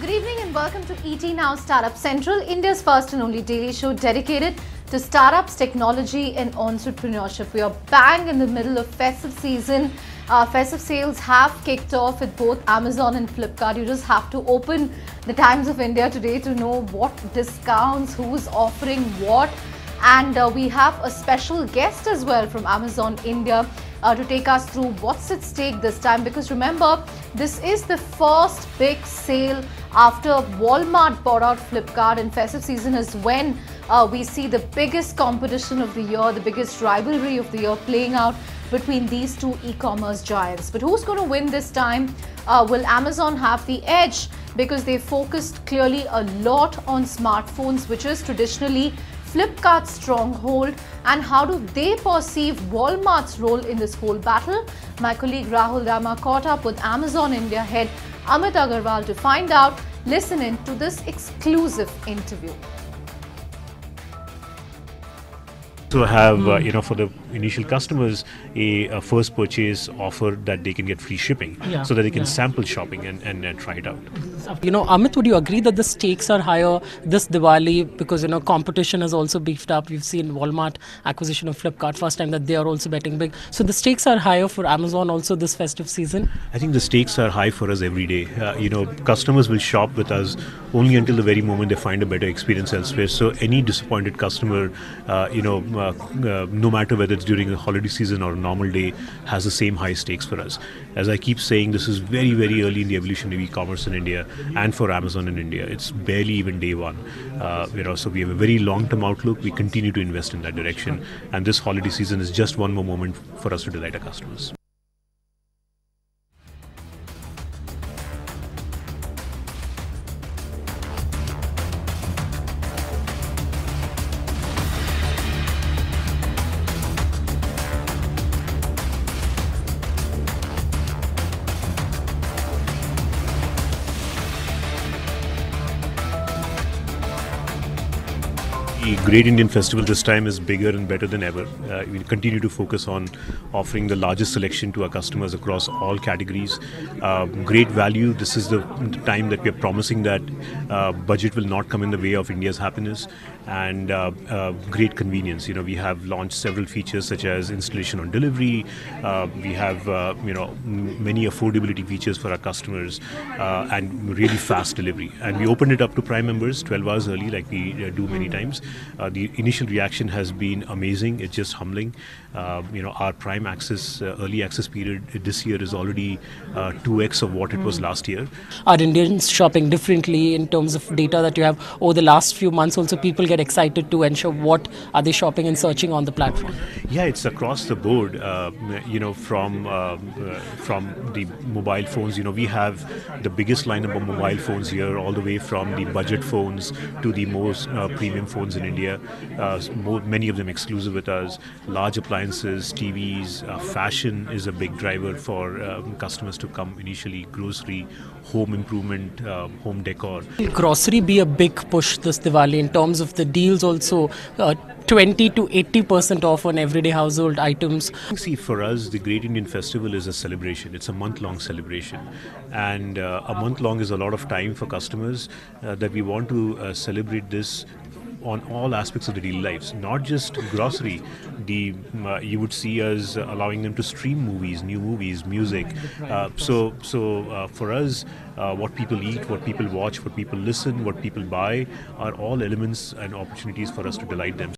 Good evening and welcome to ET Now Startup Central, India's first and only daily show dedicated to startups, technology and entrepreneurship. We are bang in the middle of festive season. Festive sales have kicked off with both Amazon and Flipkart. You just have to open the Times of India today to know what discounts, who's offering what. And we have a special guest as well from Amazon India to take us through what's at stake this time, because remember, this is the first big sale after Walmart bought out Flipkart, and festive season is when we see the biggest competition of the year, the biggest rivalry of the year playing out between these two e-commerce giants. But who's going to win this time? Will Amazon have the edge? Because they focused clearly a lot on smartphones, which is traditionally Flipkart's stronghold, and how do they perceive Walmart's role in this whole battle? My colleague Rahul Rama caught up with Amazon India head Amit Agarwal to find out. Listen in to this exclusive interview. To have, for the initial customers, a first purchase offer that they can get free shipping, so that they can sample shopping and try it out. Amit, would you agree that the stakes are higher this Diwali because, competition has also beefed up? We've seen Walmart acquisition of Flipkart, first time that they are also betting big. So the stakes are higher for Amazon also this festive season? I think the stakes are high for us every day. Customers will shop with us only until the very moment they find a better experience elsewhere. So any disappointed customer, no matter whether it's during a holiday season or a normal day, has the same high stakes for us. As I keep saying, this is very, very early in the evolution of e-commerce in India and for Amazon in India. It's barely even day one. So we have a very long-term outlook. We continue to invest in that direction. And this holiday season is just one more moment for us to delight our customers. The Great Indian Festival this time is bigger and better than ever. We continue to focus on offering the largest selection to our customers across all categories. Great value. This is the time that we are promising that budget will not come in the way of India's happiness, and great convenience. We have launched several features such as installation on delivery. We have many affordability features for our customers, and really fast delivery. And we opened it up to Prime members 12 hours early, like we do many times. The initial reaction has been amazing. It's just humbling. Our Prime access, early access period this year is already 2x of what it was last year. Are Indians shopping differently in terms of data that you have over the last few months? Also, people get excited to ensure what are they shopping and searching on the platform? Yeah, it's across the board. From the mobile phones, we have the biggest lineup of mobile phones here, all the way from the budget phones to the most premium phones in India. Many of them exclusive with us. Large appliances, TVs, fashion is a big driver for customers to come initially. Grocery, home improvement, home decor. Will grocery be a big push this Diwali in terms of the deals also? 20 to 80% off on everyday household items. See, for us, the Great Indian Festival is a celebration. It's a month-long celebration. And a month long is a lot of time for customers that we want to celebrate this on all aspects of the daily lives, not just grocery. You would see us allowing them to stream movies, new movies, music. So for us, what people eat, what people watch, what people listen, what people buy are all elements and opportunities for us to delight them.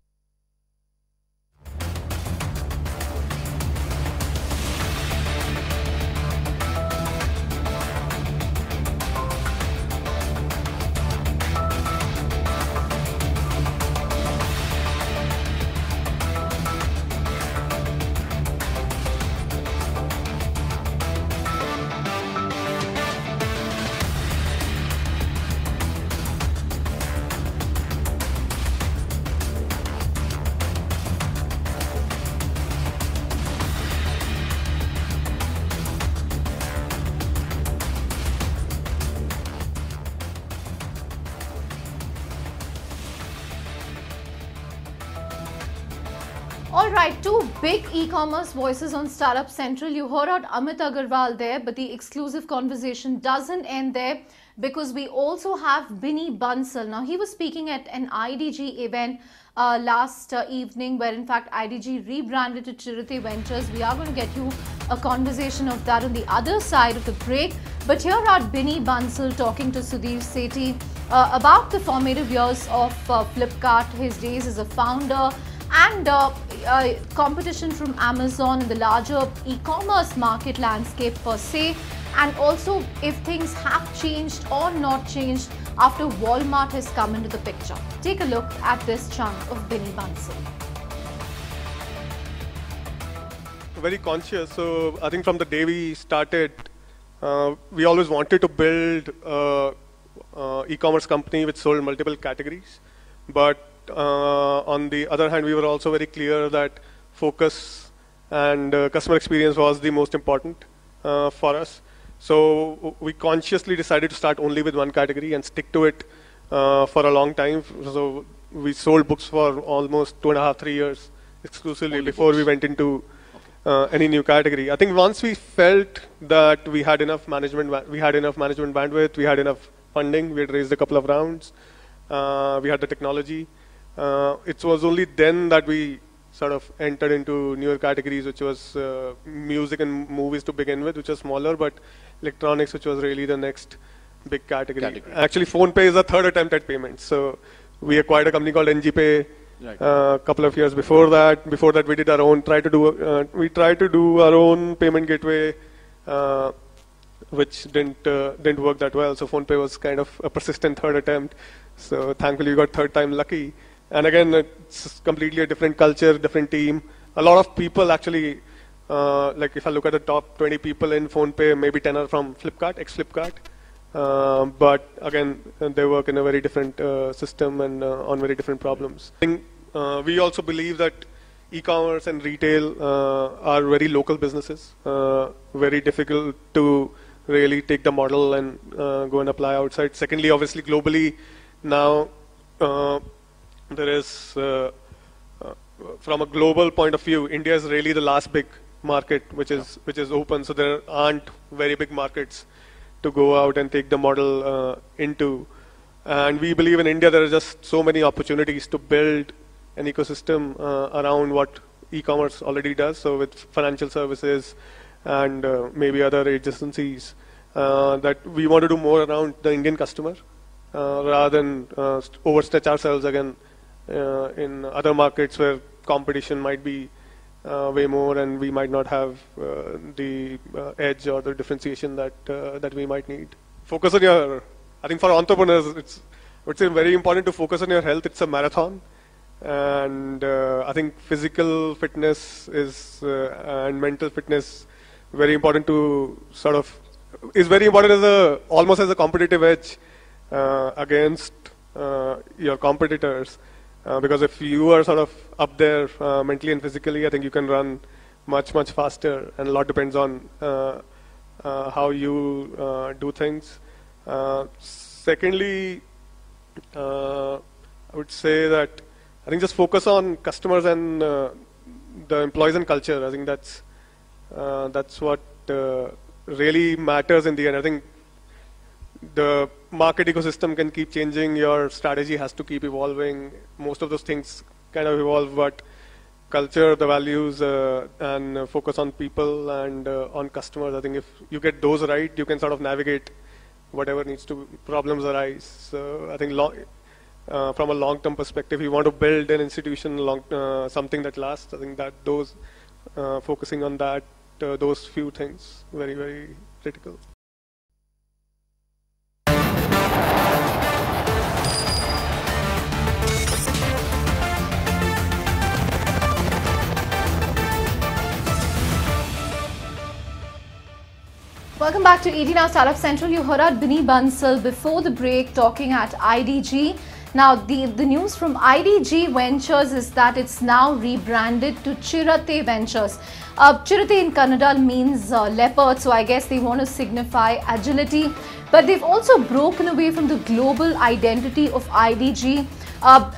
All right, two big e-commerce voices on Startup Central. You heard out Amit Agarwal there, but the exclusive conversation doesn't end there because we also have Binny Bansal. Now, he was speaking at an IDG event last evening where in fact IDG rebranded to Chirate Ventures. We are going to get you a conversation of that on the other side of the break. But here are Binny Bansal talking to Sudhir Sethi about the formative years of Flipkart, his days as a founder, and competition from Amazon in the larger e-commerce market landscape per se, and also if things have changed or not changed after Walmart has come into the picture. Take a look at this chunk of Binny Bansal. Very conscious. So I think from the day we started, we always wanted to build e-commerce company which sold multiple categories, but on the other hand, we were also very clear that focus and customer experience was the most important for us. So we consciously decided to start only with one category and stick to it for a long time. So we sold books for almost 2.5, 3 years exclusively before we went into any new category. I think once we felt that we had enough management bandwidth, we had enough funding, we had raised a couple of rounds, we had the technology. It was only then that we sort of entered into newer categories, which was music and movies to begin with, which was smaller, but electronics, which was really the next big category. Actually, PhonePe is a third attempt at payments. So we acquired a company called NGPay a couple of years before that. Before that, we did our own, tried to do our own payment gateway, which didn't work that well. So PhonePe was kind of a persistent third attempt. So thankfully, we got third time lucky. And again, it's completely a different culture, different team. A lot of people actually, like if I look at the top 20 people in PhonePe, maybe 10 are from Flipkart, ex-Flipkart. But again, they work in a very different system and on very different problems. I think we also believe that e-commerce and retail are very local businesses, very difficult to really take the model and go and apply outside. Secondly, obviously, globally now, there is, from a global point of view, India is really the last big market which is open. So there aren't very big markets to go out and take the model into. And we believe in India there are just so many opportunities to build an ecosystem around what e-commerce already does. So with financial services and maybe other adjacencies, that we want to do more around the Indian customer rather than overstretch ourselves again in other markets where competition might be way more and we might not have the edge or the differentiation that we might need. Focus on your, I think for entrepreneurs, it's very important to focus on your health. It's a marathon. And I think physical fitness is and mental fitness very important to sort of, is very important as almost as a competitive edge against your competitors. Because if you are sort of up there mentally and physically, I think you can run much, much faster, and a lot depends on how you do things. Secondly, I would say that I think just focus on customers and the employees and culture. I think that's what really matters in the end. I think the market ecosystem can keep changing, your strategy has to keep evolving. Most of those things kind of evolve, but culture, the values, and focus on people and on customers, I think if you get those right, you can sort of navigate whatever needs to, problems arise. So I think from a long-term perspective, you want to build an institution, something that lasts. I think that those, focusing on that, those few things, very, very critical. Welcome back to ET Now Startup Central. You heard out Binny Bansal before the break talking at IDG. Now, the news from IDG Ventures is that it's now rebranded to Chirate Ventures. Chirate in Kannada means leopard, so I guess they want to signify agility. But they've also broken away from the global identity of IDG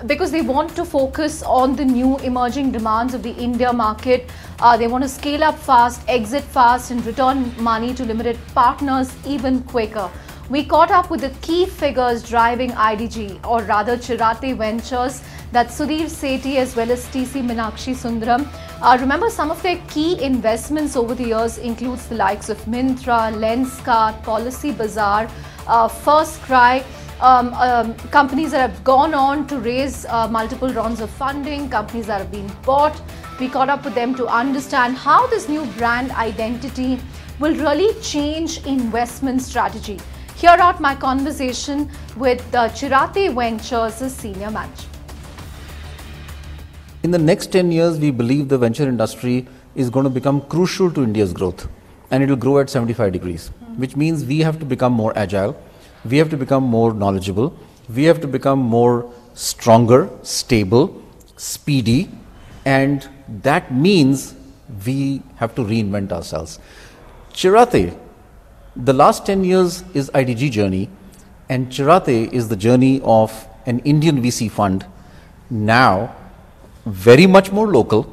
because they want to focus on the new emerging demands of the India market. They want to scale up fast, exit fast, and return money to limited partners even quicker. We caught up with the key figures driving IDG, or rather Chirate Ventures, that's Sudhir Sethi as well as TC Meenakshi Sundaram. Remember, some of their key investments over the years includes the likes of Myntra, Lenskart, Policy Bazaar, First Cry, companies that have gone on to raise multiple rounds of funding, companies that have been bought. We caught up with them to understand how this new brand identity will really change investment strategy. Hear out my conversation with Chirate Ventures' senior manager. In the next 10 years, we believe the venture industry is going to become crucial to India's growth, and it will grow at 75 degrees, which means we have to become more agile, we have to become more knowledgeable, we have to become more stronger, stable, speedy, and that means we have to reinvent ourselves. Chirate, the last 10 years is IDG journey, and Chirate is the journey of an Indian VC fund, now very much more local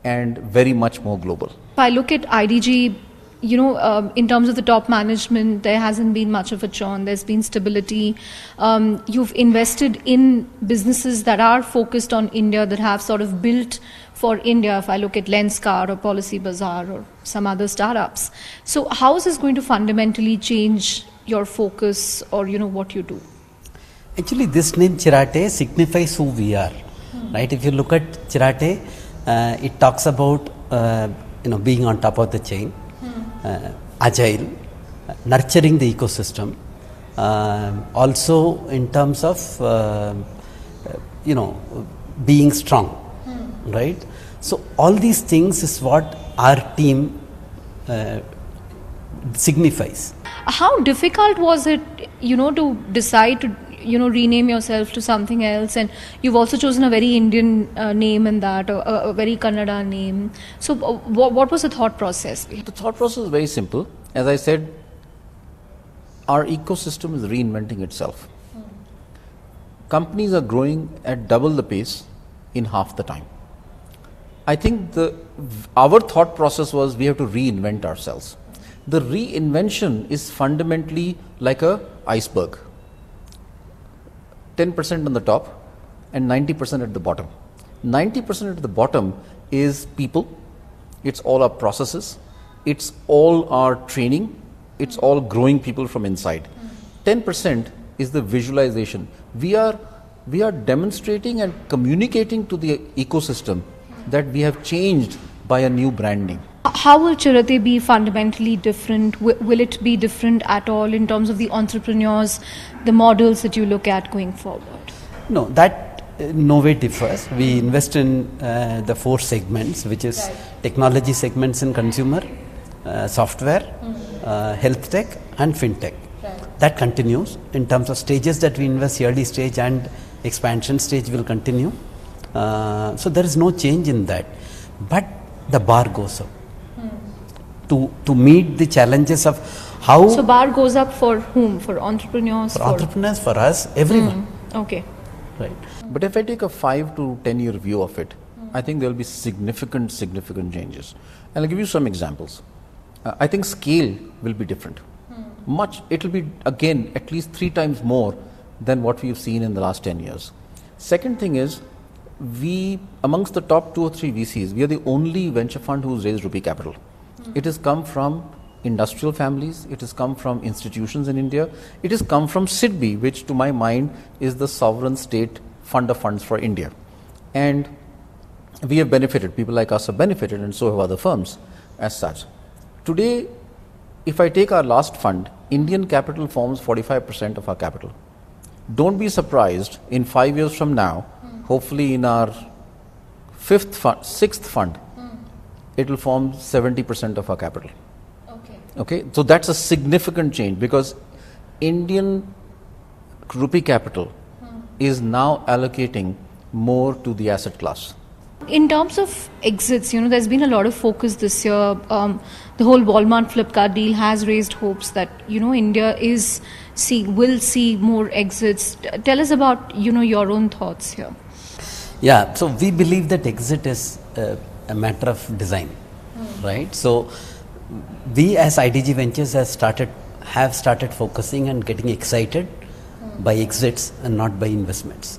and very much more global. If I look at IDG, in terms of the top management, there hasn't been much of a churn. There's been stability. You've invested in businesses that are focused on India, that have sort of built for India. If I look at Lenskart or Policy Bazaar or some other startups. So how is this going to fundamentally change your focus or, what you do? Actually, this name Chirate signifies who we are. Right? If you look at Chirate, it talks about being on top of the chain, agile, nurturing the ecosystem. Also, in terms of being strong, right? So all these things is what our team signifies. How difficult was it, to decide to rename yourself to something else, and you've also chosen a very Indian name in that, a very Kannada name. So what was the thought process? The thought process is very simple. As I said, our ecosystem is reinventing itself. Companies are growing at double the pace in half the time. I think our thought process was we have to reinvent ourselves. The reinvention is fundamentally like an iceberg. 10% on the top and 90% at the bottom. 90% at the bottom is people, it's all our processes, it's all our training, it's all growing people from inside. 10% is the visualization. We are demonstrating and communicating to the ecosystem that we have changed by a new branding. How will Chirate be fundamentally different? Will it be different at all in terms of the entrepreneurs, the models that you look at going forward? No, that no way differs. We invest in the 4 segments, which is technology segments in consumer, software, health tech and fintech. That continues. In terms of stages that we invest, early stage and expansion stage will continue. So there is no change in that. But the bar goes up. To meet the challenges of how... So bar goes up for whom? For entrepreneurs? For entrepreneurs, for us, everyone. Okay. Right. But if I take a 5 to 10 year view of it, I think there will be significant changes. And I'll give you some examples. I think scale will be different. It will be again at least 3 times more than what we've seen in the last 10 years. Second thing is, amongst the top 2 or 3 VCs, we are the only venture fund who's raised rupee capital. It has come from industrial families, it has come from institutions in India, it has come from SIDBI, which to my mind is the sovereign state fund of funds for India. And we have benefited, people like us have benefited, and so have other firms as such. Today, if I take our last fund, Indian capital forms 45% of our capital. Don't be surprised, in 5 years from now, hopefully in our 6th fund, it will form 70% of our capital. Okay, so that's a significant change because Indian rupee capital is now allocating more to the asset class. in terms of exits, there's been a lot of focus this year. The whole Walmart Flipkart deal has raised hopes that India will see more exits. Tell us about your own thoughts here. Yeah, so we believe that exit is a matter of design, right? So we as IDG Ventures have started focusing and getting excited by exits and not by investments,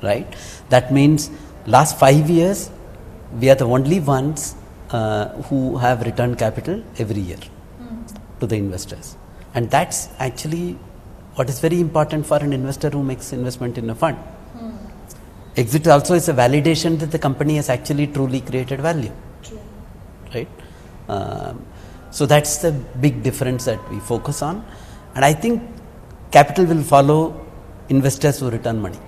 right? That means last 5 years we are the only ones who have returned capital every year to the investors, and that's actually what is very important for an investor who makes investment in a fund. Exit also is a validation that the company has actually truly created value. True. Right? So that's the big difference that we focus on, and I think capital will follow investors who return money.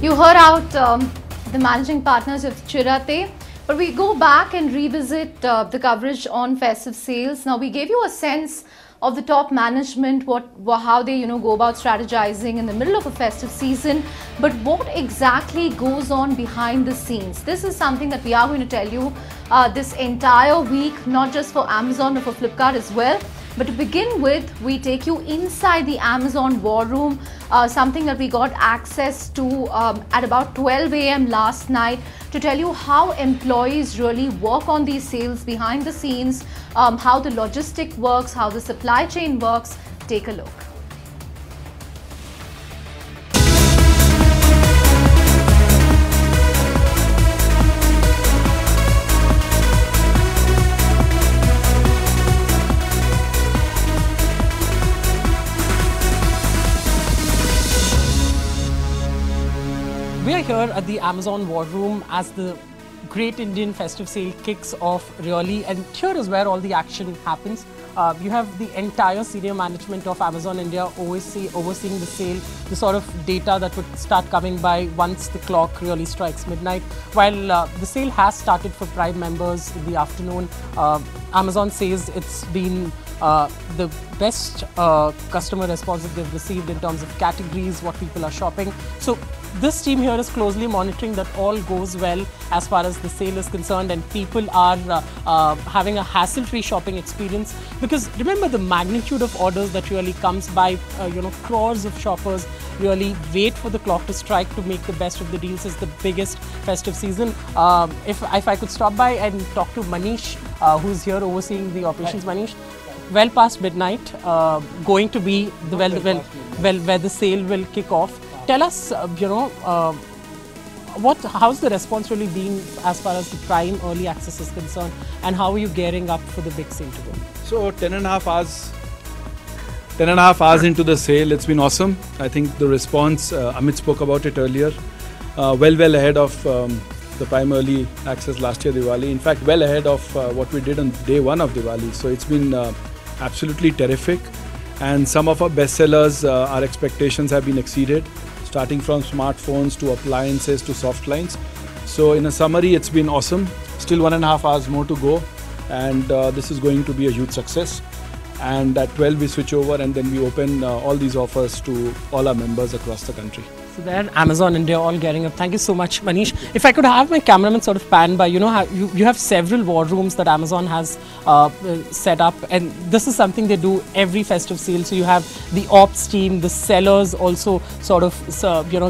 You heard out the managing partners of Chirate, but we go back and revisit the coverage on festive sales. Now, we gave you a sense of the top management, how they go about strategizing in the middle of a festive season, but what exactly goes on behind the scenes? This is something that we are going to tell you this entire week, not just for Amazon but for Flipkart as well. But to begin with, we take you inside the Amazon war room, something that we got access to at about 12 a.m. last night, to tell you how employees really work on these sales behind the scenes, how the logistic works, how the supply chain works. Take a look. We are here at the Amazon War Room as the Great Indian Festive Sale kicks off really, and here is where all the action happens. You have the entire senior management of Amazon India overseeing the sale, the sort of data that would start coming by once the clock really strikes midnight. While the sale has started for Prime members in the afternoon, Amazon says it's been the best customer response that they've received in terms of categories, what people are shopping. So this team here is closely monitoring that all goes well as far as the sale is concerned, and people are having a hassle-free shopping experience, because remember the magnitude of orders that really comes by, crores of shoppers really wait for the clock to strike to make the best of the deals. Is the biggest festive season. If I could stop by and talk to Manish, who's here overseeing the operations. Manish, well past midnight, going to be where the sale will kick off. Tell us, how's the response really been as far as the Prime early access is concerned, and how are you gearing up for the big sale to go? So 10.5 hours into the sale, it's been awesome. I think the response, Amit spoke about it earlier, well ahead of the Prime early access last year Diwali. In fact, well ahead of what we did on day one of Diwali. So it's been absolutely terrific. And some of our bestsellers, our expectations have been exceeded, starting from smartphones to appliances to soft lines. So in a summary, it's been awesome. Still 1.5 hours more to go, and this is going to be a huge success. And at 12 we switch over, and then we open all these offers to all our members across the country. So there, Amazon India all gearing up. Thank you so much, Manish. If I could have my cameraman sort of pan by, how you have several war rooms that Amazon has set up, and this is something they do every festive sale. So you have the ops team, the sellers also sort of,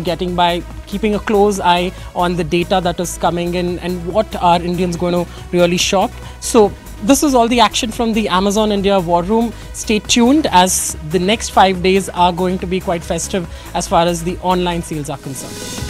getting by, keeping a close eye on the data that is coming in and what are Indians going to really shop. So this is all the action from the Amazon India War Room. Stay tuned, as the next 5 days are going to be quite festive as far as the online sales are concerned.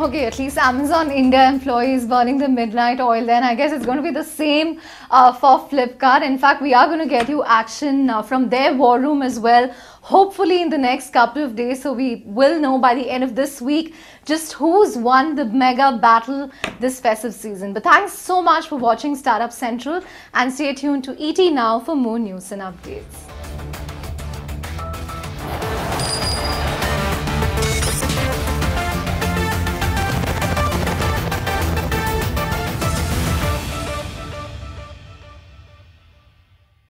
Okay, at least Amazon India employees burning the midnight oil. Then I guess it's going to be the same for Flipkart. In fact, we are going to get you action from their war room as well, hopefully in the next couple of days. So we will know by the end of this week just who's won the mega battle this festive season. But thanks so much for watching Startup Central, and stay tuned to ET Now for more news and updates.